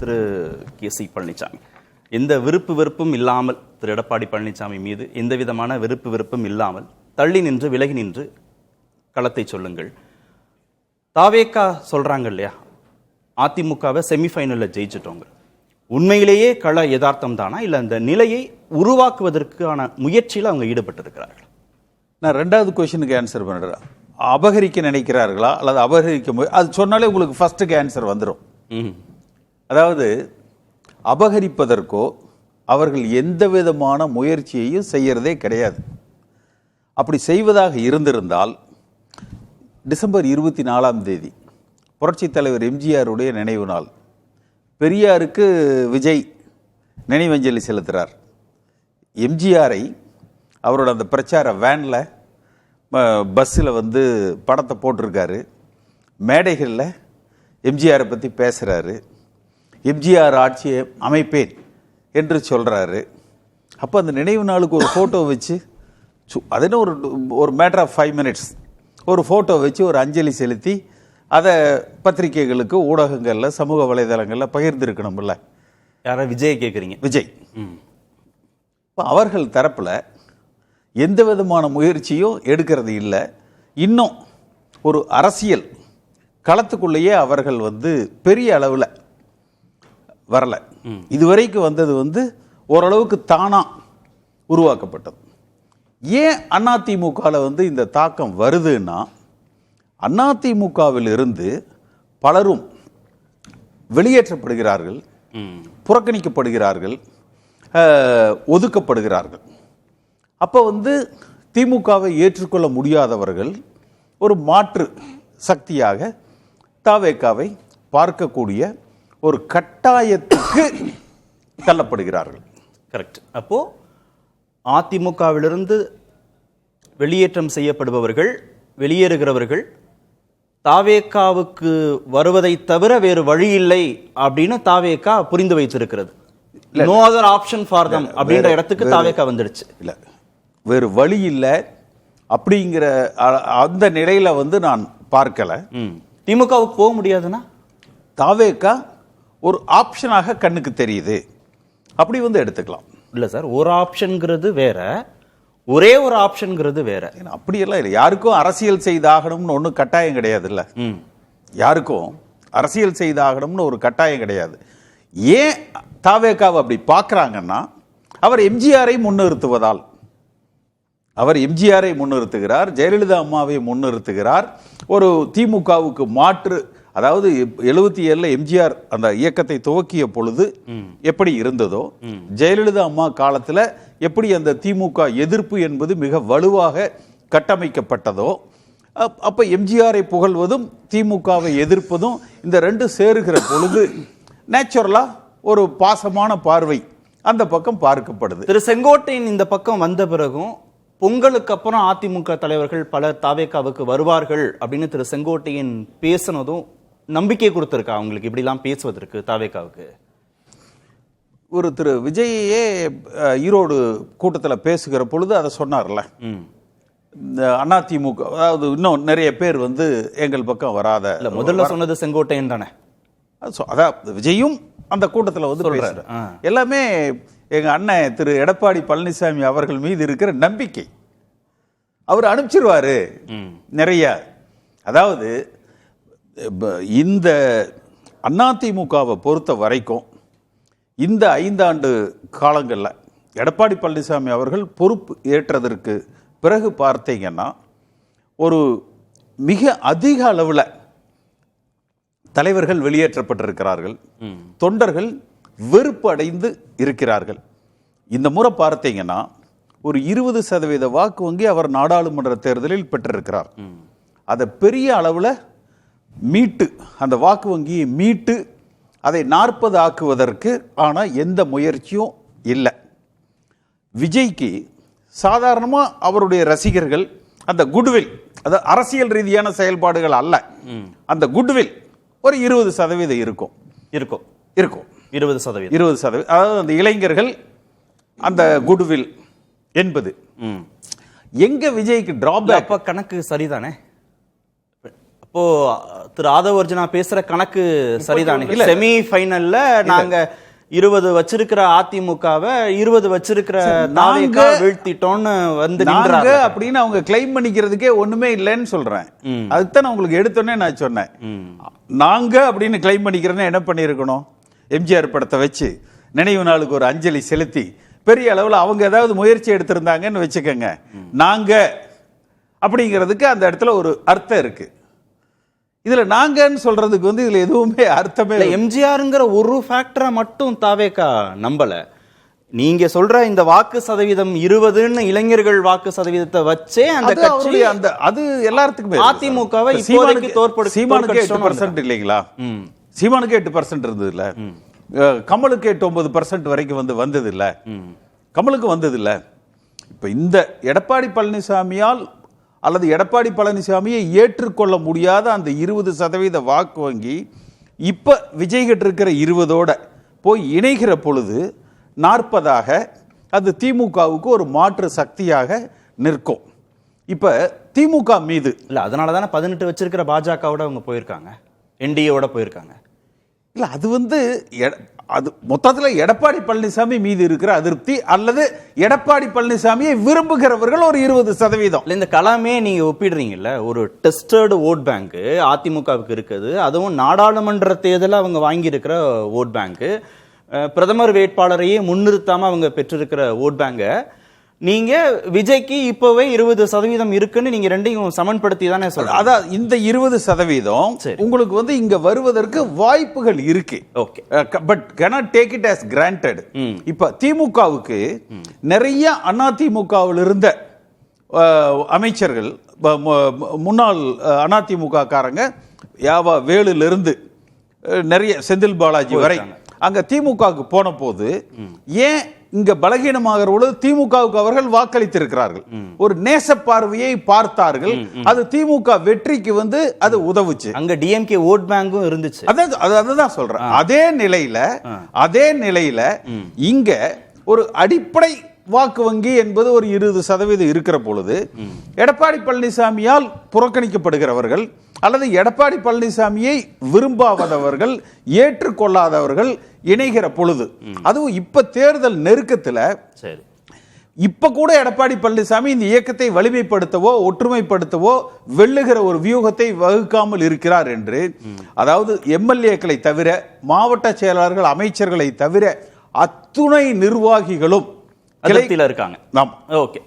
திரு KC. Palaniswami எந்த விருப்பு வெறுப்பும் இல்லாமல் திரு எடப்பாடி பழனிசாமி மீது எந்த விதமான விருப்பு வெறுப்பும் இல்லாமல் தள்ளி நின்று விலகி நின்று களத்தை சொல்லுங்கள். தாவேக்கா சொல்றாங்க இல்லையா, அதிமுகவை செமிஃபைனலில் ஜெயிச்சிட்டோங்க. உண்மையிலேயே கள யதார்த்தம் தானா இல்லை அந்த நிலையை உருவாக்குவதற்கான முயற்சியில் அவங்க ஈடுபட்டிருக்கிறார்கள்? நான் ரெண்டாவது கொஸ்டினுக்கு ஆன்சர் பண்ணுறேன். அபகரிக்க நினைக்கிறார்களா அல்லது அபகரிக்க அது சொன்னாலே உங்களுக்கு ஃபர்ஸ்ட்டுக்கு ஆன்சர் வந்துடும். அதாவது அபகரிப்பதற்கோ அவர்கள் எந்த விதமான முயற்சியையும் செய்யறதே கிடையாது. அப்படி செய்வதாக இருந்திருந்தால் டிசம்பர் 24 புரட்சித் தலைவர் எம்ஜிஆருடைய நினைவு நாள், பெரியாருக்கு விஜய் நினைவஞ்சலி செலுத்துகிறார். எம்ஜிஆரை அவரோட அந்த பிரச்சார வேனில் பஸ்ஸில் வந்து படத்தை போட்டிருக்காரு, மேடைகளில் எம்ஜிஆரை பற்றி பேசுகிறாரு, எம்ஜிஆர் ஆட்சியை அமைப்பேன் என்று சொல்கிறாரு. அப்போ அந்த நினைவு நாளுக்கு ஒரு ஃபோட்டோ வச்சு அதுன்னு ஒரு மேட்டர் ஆஃப் 5 minutes ஒரு ஃபோட்டோ வச்சு ஒரு அஞ்சலி செலுத்தி அதை பத்திரிகைகளுக்கு ஊடகங்களில் சமூக வலைதளங்களில் பகிர்ந்திருக்கணும்ல. யாரை? விஜய் கேட்குறீங்க? விஜய். இப்போ அவர்கள் தரப்பில் எந்த விதமான முயற்சியும் எடுக்கிறது இல்லை. இன்னும் ஒரு அரசியல் களத்துக்குள்ளேயே அவர்கள் வந்து பெரிய அளவில் வரல. இதுவரைக்கும் வந்தது வந்து ஓரளவுக்கு தானா உருவாக்கப்பட்டது. ஏன் அதிமுகவில் வந்து இந்த தாக்கம் வருதுன்னா, அதிமுகவில் இருந்து பலரும் வெளியேற்றப்படுகிறார்கள், புறக்கணிக்கப்படுகிறார்கள், ஒதுக்கப்படுகிறார்கள். அப்போ வந்து திமுகவை ஏற்றுக்கொள்ள முடியாதவர்கள் ஒரு மாற்று சக்தியாக தாவேக்காவை பார்க்கக்கூடிய ஒரு கட்டாயத்துக்கு தள்ளப்படுகிறார்கள். கரெக்ட். அப்போ அதிமுகவிலிருந்து வெளியேற்றம் செய்யப்படுபவர்கள், வெளியேறுகிறவர்கள் தாவேக்காவுக்கு வருவதை தவிர வேறு வழி இல்லை அப்படின்னு தாவேக்கா புரிந்து வைத்திருக்கிறது. No other option for them அப்படின்ற இடத்துக்கு தாவேக்கா வந்துடுச்சு. இல்லை, வேறு வழி இல்லை அப்படிங்கிற அந்த நிலையில வந்து நான் பார்க்கல. திமுகவுக்கு போக முடியாதுன்னா தாவேக்கா ஒரு ஆப்ஷனாக கண்ணுக்கு தெரியுது, அப்படி வந்து எடுத்துக்கலாம். இல்லை சார், ஒரு ஆப்ஷன்ங்கிறது வேற, ஒரே ஒரு ஆப்ஷன்ங்கிறது வேற. அப்படியெல்லாம் இல்லை. யாருக்கும் அரசியல் செய்தாகணும்னு ஒன்றும் கட்டாயம் கிடையாது. இல்லை, யாருக்கும் அரசியல் செய்தாகணும்னு ஒரு கட்டாயம் கிடையாது. ஏன் தாவேக்காவை அப்படி பார்க்குறாங்கன்னா, அவர் எம்ஜிஆரை முன்னிறுத்துவதால். அவர் எம்ஜிஆரை முன்னிறுத்துகிறார், ஜெயலலிதா அம்மாவை முன்னிறுத்துகிறார். ஒரு திமுகவுக்கு மாற்று, அதாவது 77 எம்ஜிஆர் அந்த இயக்கத்தை துவக்கிய பொழுது எப்படி இருந்ததோ, ஜெயலலிதா அம்மா காலத்தில் எப்படி அந்த திமுக எதிர்ப்பு என்பது மிக வலுவாக கட்டமைக்கப்பட்டதோ, அப்போ எம்ஜிஆரை புகழ்வதும் திமுகவை எதிர்ப்பதும் இந்த ரெண்டு சேருகிற பொழுது நேச்சுரலா ஒரு பாசமான பார்வை அந்த பக்கம் பார்க்கப்படுது. திரு செங்கோட்டையின் இந்த பக்கம் வந்த பிறகும் பொங்கலுக்கு அப்புறம் அதிமுக தலைவர்கள் பலர் தாவேக்காவுக்கு வருவார்கள் அப்படின்னு திரு செங்கோட்டையின் பேசினதும் நம்பிக்கை கொடுத்திருக்கா அவங்களுக்கு இப்படிலாம் பேசுவதற்கு தாவேக்காவுக்கு? ஒரு திரு விஜயே ஈரோடு கூட்டத்தில் பேசுகிற பொழுது அதை சொன்னார்ல, இந்த அதிமுக அதாவது இன்னும் நிறைய பேர் வந்து எங்கள் பக்கம் வராத. இல்லை, முதல்ல சொன்னது செங்கோட்டையன் தானே. அதான் விஜயும் அந்த கூட்டத்தில் வந்து சொல்றாரு. எல்லாமே எங்க அண்ணன் திரு எடப்பாடி பழனிசாமி அவர்கள் மீது இருக்கிற நம்பிக்கை. அவர் அனுப்பிச்சிருவாரு நிறைய. அதாவது இந்த அதிமுகவை பொறுத்த வரைக்கும் இந்த 5 ஆண்டு காலங்களில் எடப்பாடி பழனிசாமி அவர்கள் பொறுப்பு ஏற்றதற்கு பிறகு பார்த்தீங்கன்னா, ஒரு மிக அதிக அளவில் தலைவர்கள் வெளியேற்றப்பட்டிருக்கிறார்கள், தொண்டர்கள் வெறுப்பு அடைந்து இருக்கிறார்கள். இந்த முறை பார்த்தீங்கன்னா ஒரு 20% வாக்கு வங்கி அவர் நாடாளுமன்ற தேர்தலில் பெற்றிருக்கிறார். அதை பெரிய அளவில் மீட்டு, அந்த வாக்கு வங்கியை மீட்டு அதை 40 ஆக்குவதற்கு ஆனால் எந்த முயற்சியும் இல்லை. விஜய்க்கு சாதாரணமாக அவருடைய ரசிகர்கள் அந்த குட்வில், அது அரசியல் ரீதியான செயல்பாடுகள் அல்ல, அந்த குட்வில் ஒரு 20% இருக்கும் இருக்கும் இருக்கும் 20%. அதாவது அந்த இளைஞர்கள் அந்த குட்வில் என்பது எங்க விஜய்க்கு டிராபேக். அப்ப கணக்கு சரிதானே? அப்போ திரு ஆதவ அர்ஜுனா பேசுற கணக்கு சரிதானே? செமி ஃபைனல்ல நாங்க 20 வச்சிருக்கிற அதிமுகவை 20 வச்சிருக்கிற நாங்க வீழ்த்திட்டோம்னு வந்து நாங்க அப்படின்னு அவங்க கிளைம் பண்ணிக்கிறதுக்கே ஒண்ணுமே இல்லைன்னு சொல்றேன். அதுதான் உங்களுக்கு எடுத்தோன்னே நான் சொன்னேன். நாங்க அப்படின்னு கிளைம் பண்ணிக்கிறேன்னு என்ன பண்ணிருக்கணும்? எம்ஜிஆர் படத்தை வச்சு நினைவு நாளுக்கு ஒரு அஞ்சலி செலுத்தி பெரிய அளவில் அவங்க ஏதாவது முயற்சி எடுத்திருந்தாங்கன்னு வச்சுக்கோங்க. நாங்க அப்படிங்கிறதுக்கு அந்த இடத்துல ஒரு அர்த்தம் இருக்கு. இதுல நாங்கன்னு சொல்றதுக்கு வந்து இதுல எதுவுமே அர்த்தமே இல்லை. எம்ஜிஆருங்கிற ஒரு ஃபேக்டரை மட்டும் தாவேக்கா நம்பல. நீங்க சொல்ற இந்த வாக்கு சதவீதம் 20ன்னு இளைஞர்கள் வாக்கு சதவீதத்தை வச்சே அந்த கட்சி அந்த அது எல்லாத்துக்குமே அதிமுகவை இப்போதைக்கு தோற்படுத்தி சீமானுக்கு 8% இல்லைங்களா? சீமானுக்கு 8% இருந்தது இல்ல, கமலுக்கு 8-9% வரைக்கும் வந்தது இல்ல, கமலுக்கு வந்தது இல்ல. இப்ப இந்த எடப்பாடி பழனிசாமியால் அல்லது எடப்பாடி பழனிசாமியை ஏற்றுக்கொள்ள முடியாத அந்த 20% வாக்கு வங்கி இப்ப விஜய் கிட்ட இருக்கிற 20ஓட போய் இணைகிற பொழுது 40ஆக அது திமுகவுக்கு ஒரு மாற்று சக்தியாக நிற்கும். இப்ப திமுக மீது இல்ல, அதனாலதானே 18 வச்சிருக்கிற பாஜகவோட அவங்க போயிருக்காங்க, என்டிஏவோட போயிருக்காங்க. இல்ல அது மொத்தத்தில் எடப்பாடி பழனிசாமி மீது இருக்கிற அதிருப்தி அல்லது எடப்பாடி பழனிசாமியை விரும்புகிறவர்கள் ஒரு 20%. இந்த கலாமே நீங்க ஒப்பிடுறீங்கல்ல, ஒரு டெஸ்டர்டு ஓட் பேங்க் அதிமுகவுக்கு இருக்குது. அதுவும் நாடாளுமன்ற தேர்தலில் அவங்க வாங்கி இருக்கிற ஓட் பேங்க், பிரதமர் வேட்பாளரையே முன்னிறுத்தாம அவங்க பெற்றிருக்கிற ஓட் பேங்க நீங்க விஜய்க்கு இப்பவே 20% இருக்குன்னு நீங்க ரெண்டையும் சமன்படுத்தி தானே சொல்றீங்க. அதான் இந்த 20% உங்களுக்கு இங்க வருவதற்கு வாய்ப்புகள் இருக்கு. Okay, but cannot take it as granted. இப்ப திமுகவுக்கு நிறைய அதிமுகவில் இருந்த அமைச்சர்கள், முன்னாள் அதிமுக காரங்க வேலுல இருந்து நிறைய செந்தில் பாலாஜி வரை அங்க திமுகவுக்கு போன போது ஏன் இங்க பலகீனமாகிறவர்கள் திமுகவுக்கு அவர்கள் வாக்களித்திருக்கிறார்கள். ஒரு நேச பார்வையை பார்த்தார்கள். அது திமுக வெற்றிக்கு அது உதவுச்சு. அங்க டிஎம்கே ஓட் பேங்கும் இருந்துச்சு. அதுதான் சொல்றேன். அதே நிலையில இங்க ஒரு அடிப்படை வாக்கு வங்கி என்பது ஒரு 20% இருக்கிற பொழுது எடப்பாடி பழனிசாமியால் புறக்கணிக்கப்படுகிறவர்கள் அல்லது எடப்பாடி பழனிசாமியை விரும்பாதவர்கள், ஏற்றுக்கொள்ளாதவர்கள் இணைகிற பொழுது, அதுவும் இப்ப தேர்தல் நெருக்கத்துல இப்ப கூட எடப்பாடி பழனிசாமி இந்த இயக்கத்தை வலிமைப்படுத்தவோ ஒற்றுமைப்படுத்தவோ வெல்லுகிற ஒரு வியூகத்தை வகுக்காமல் இருக்கிறார் என்று, அதாவது எம்எல்ஏக்களை தவிர, மாவட்ட செயலாளர்கள், அமைச்சர்களை தவிர அத்துணை நிர்வாகிகளும் அதிருப்தியில இருக்காங்க. ஓகே.